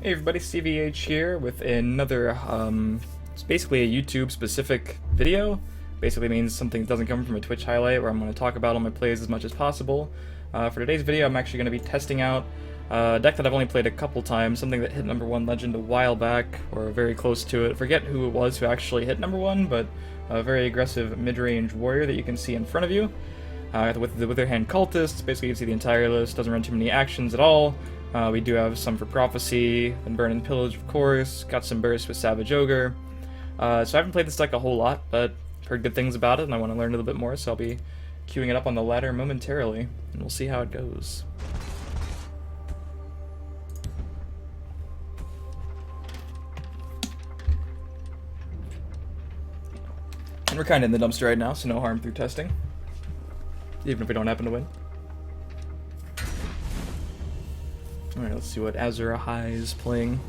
Hey everybody, CVH here with another, it's basically a YouTube specific video. Basically means something that doesn't come from a Twitch highlight where I'm going to talk about all my plays as much as possible. For today's video I'm actually going to be testing out a deck that I've only played a couple times, something that hit number 1 legend a while back, or very close to it. I forget who it was who actually hit number 1, but a very aggressive Midrange Warrior that you can see in front of you. With the Witherhand Cultists, basically you can see the entire list, doesn't run too many actions at all. We do have some for Prophecy, and Burn and Pillage, of course. Got some bursts with Savage Ogre. So I haven't played this deck a whole lot, but heard good things about it, and I want to learn a little bit more, so I'll be queuing it up on the ladder momentarily, and we'll see how it goes. And we're kind of in the dumpster right now, so no harm through testing, even if we don't happen to win. Alright, let's see what Azura High is playing.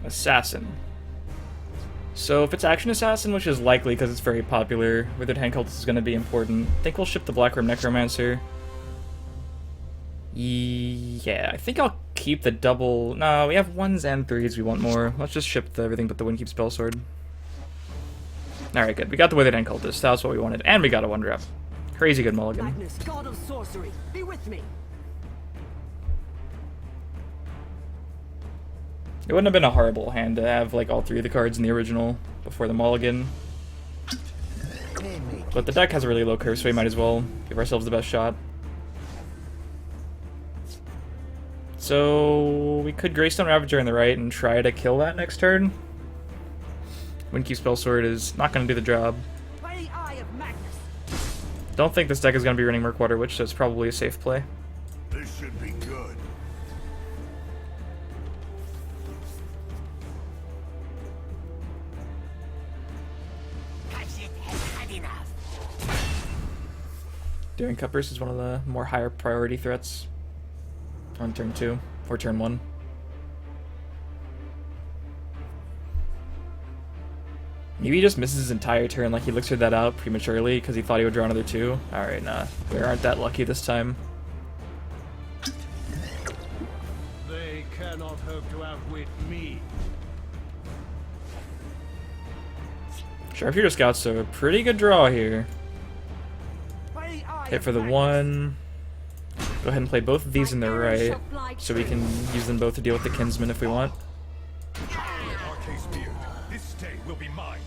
Assassin. So if it's Action Assassin, which is likely because it's very popular, Withered Hand Cultist is going to be important. I think we'll ship the Black Room Necromancer. Yeah, I think I'll keep the double... No, we have 1s and 3s, we want more. Let's just ship everything but the Windkeep Spellsword. Alright, good. We got the Withered Hand Cultist, that was what we wanted. And we got a 1-drop. Crazy good mulligan. Magnus, God of Sorcery, be with me. It wouldn't have been a horrible hand to have like all 3 of the cards in the original before the mulligan. But the deck has a really low curve, so we might as well give ourselves the best shot. So we could Greystone Ravager on the right and try to kill that next turn. Windkeep Spellsword is not going to do the job. Don't think this deck is going to be running Murkwater Witch, so it's probably a safe play. This should be good. Doing Cuppers is one of the more higher priority threats on turn 2 or turn 1. Maybe he just misses his entire turn, like he elixired that out prematurely because he thought he would draw another 2. Alright, nah. We aren't that lucky this time. They cannot hope to outwit me. Sharpshooter Scout's a pretty good draw here. Hit for the 1. Go ahead and play both of these in the right, so we can use them both to deal with the Kinsman if we want. This day will be mine.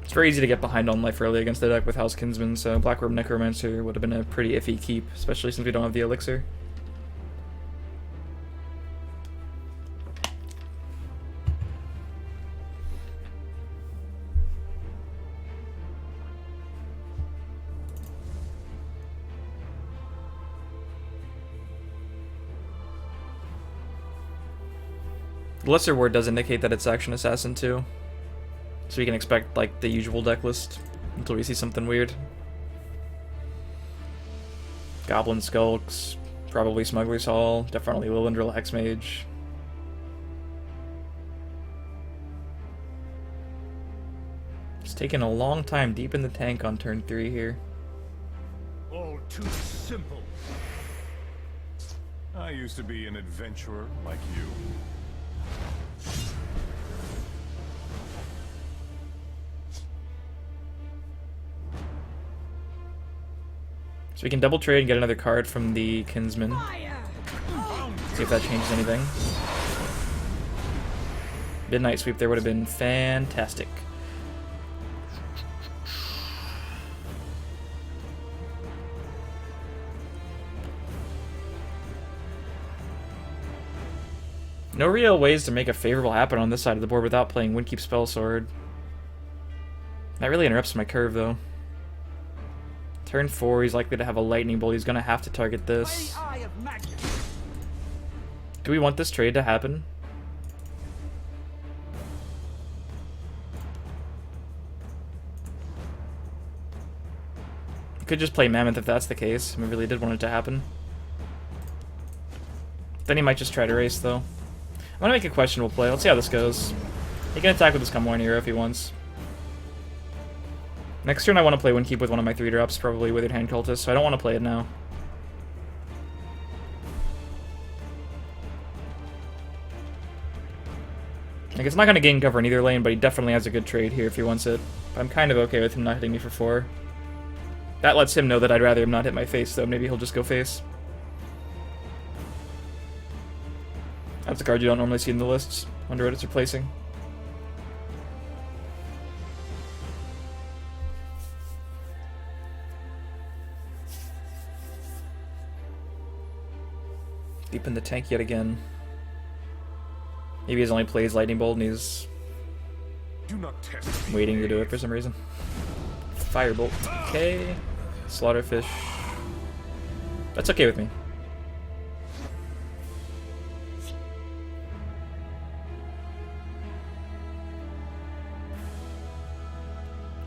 It's very easy to get behind on life early against the deck with House Kinsman, so Black Robe Necromancer would have been a pretty iffy keep, especially since we don't have the elixir. The Lesser Word does indicate that it's Action Assassin too, so we can expect like the usual deck list until we see something weird. Goblin Skulks, probably Smuggler's Hall, definitely Lilendril Hexmage. It's taking a long time deep in the tank on turn 3 here. All too simple. I used to be an adventurer like you. So we can double trade and get another card from the Kinsman. See if that changes anything. Midnight Sweep there would have been fantastic. No real ways to make a favorable happen on this side of the board without playing Windkeep Spellsword. That really interrupts my curve, though. Turn 4, he's likely to have a Lightning Bolt. He's going to have to target this. Do we want this trade to happen? Could just play Mammoth if that's the case. We really did want it to happen. Then he might just try to race, though. I'm gonna make a questionable play. Let's see how this goes. He can attack with his Come Hero if he wants. Next turn I want to play Windkeep with one of my 3-drops, probably Withered Hand Cultist, so I don't want to play it now. Like, it's not going to gain cover in either lane, but he definitely has a good trade here if he wants it. But I'm kind of okay with him not hitting me for 4. That lets him know that I'd rather him not hit my face, though. Maybe he'll just go face. That's a card you don't normally see in the lists. Wonder what it's replacing. Deep in the tank yet again. Maybe he's only plays Lightning Bolt and he's waiting to do it for some reason. Firebolt. Okay. Slaughterfish. That's okay with me.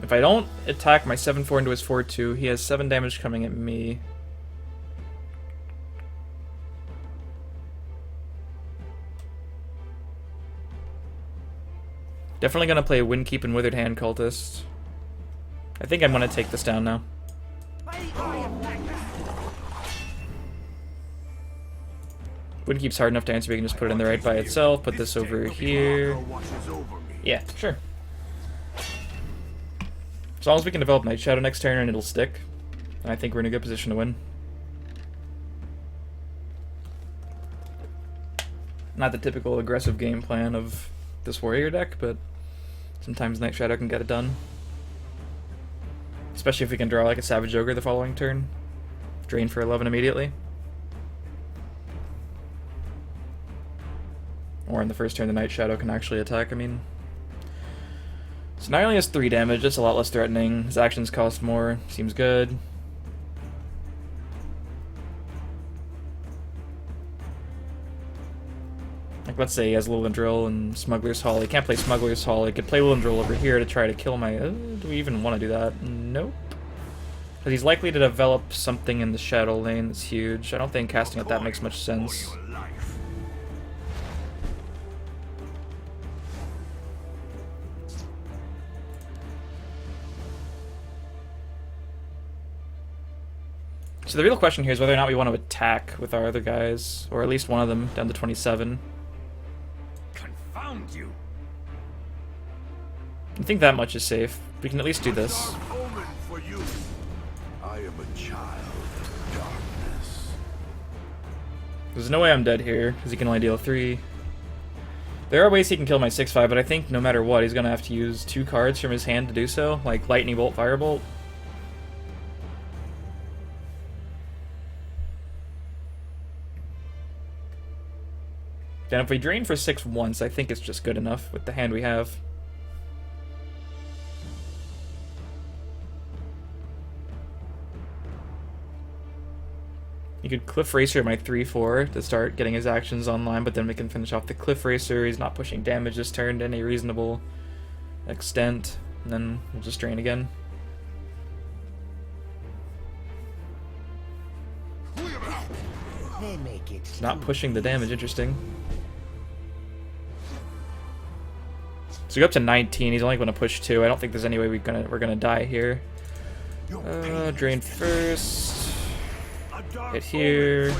If I don't attack my 7-4 into his 4-2, he has 7 damage coming at me. Definitely gonna play Windkeep and Withered Hand Cultist. I think I'm gonna take this down now. Windkeep's hard enough to answer, we can just put it in the right by itself, put this over here. Yeah, sure. As long as we can develop Night Shadow next turn and it'll stick, I think we're in a good position to win. Not the typical aggressive game plan of this Warrior deck, but sometimes Night Shadow can get it done. Especially if we can draw like a Savage Ogre the following turn. Drain for 11 immediately. Or in the first turn the Night Shadow can actually attack, I mean. So now he only has 3 damage, that's a lot less threatening. His actions cost more, seems good. Like, let's say he has Lilindrill and Smuggler's Hall. He can't play Smuggler's Hall. He could play Lilindrill over here to try to kill my... do we even want to do that? Nope. Because he's likely to develop something in the Shadow lane that's huge. I don't think casting at that makes much sense. So the real question here is whether or not we want to attack with our other guys, or at least one of them, down to 27. Confound you! I think that much is safe. We can at least do this. I am a child of darkness. There's no way I'm dead here, because he can only deal 3. There are ways he can kill my 6-5, but I think no matter what, he's going to have to use 2 cards from his hand to do so, like Lightning Bolt, Firebolt. And if we drain for 6 once, I think it's just good enough with the hand we have. You could Cliff Racer my 3-4 to start getting his actions online, but then we can finish off the Cliff Racer. He's not pushing damage this turn to any reasonable extent, and then we'll just drain again. Not pushing the damage, interesting. So we go up to 19. He's only going to push 2. I don't think there's any way we're gonna die here. Drain first. Hit here.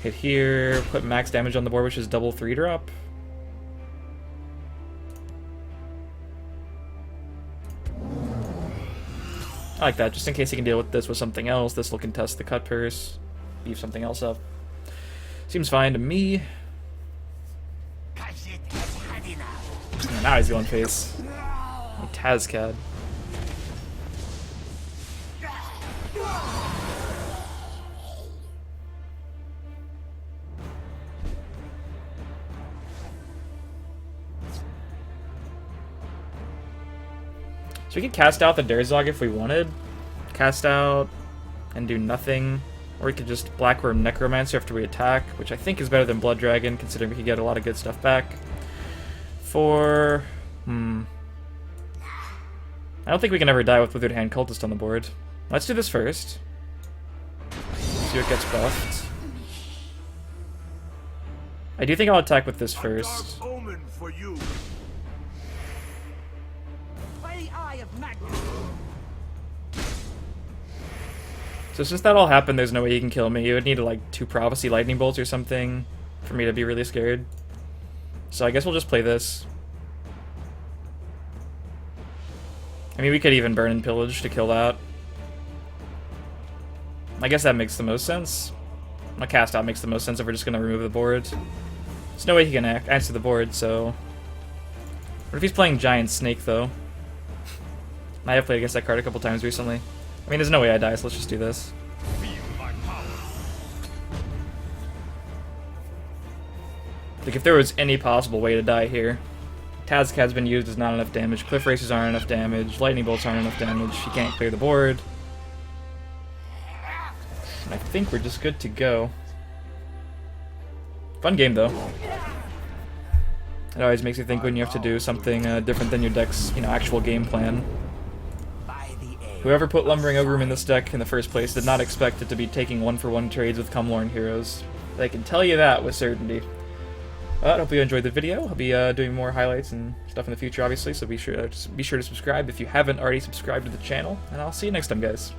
Hit here. Put max damage on the board, which is double 3-drop. I like that, just in case he can deal with this with something else. This will contest the cut purse. Leave something else up. Seems fine to me. Now he's going face. Tazcad. So we can cast out the Derzog if we wanted. Cast out and do nothing. Or we could just Blackworm Necromancer after we attack, which I think is better than Blood Dragon, considering we could get a lot of good stuff back. I don't think we can ever die with Withered Hand Cultist on the board. Let's do this first. See what gets buffed. I do think I'll attack with this A first. dark omen for you. By the eye of Magnus. So since that all happened, there's no way he can kill me. You would need like 2 Prophecy Lightning Bolts or something for me to be really scared. So I guess we'll just play this. I mean, we could even burn and pillage to kill that. I guess that makes the most sense. My cast out makes the most sense if we're just gonna remove the board. There's no way he can answer the board, so... What if he's playing Giant Snake, though? I have played against that card a couple times recently. I mean, there's no way I die, so let's just do this. Like, if there was any possible way to die here. Tazcad's been used as not enough damage, Cliff Racers aren't enough damage, Lightning Bolts aren't enough damage, he can't clear the board. And I think we're just good to go. Fun game, though. It always makes you think when you have to do something different than your deck's, actual game plan. Whoever put Lumbering Ogre in this deck in the first place did not expect it to be taking 1-for-1 trades with Cumlorn heroes. I can tell you that with certainty. I hope you enjoyed the video. I'll be doing more highlights and stuff in the future, obviously, so be sure to subscribe if you haven't already subscribed to the channel, and I'll see you next time, guys.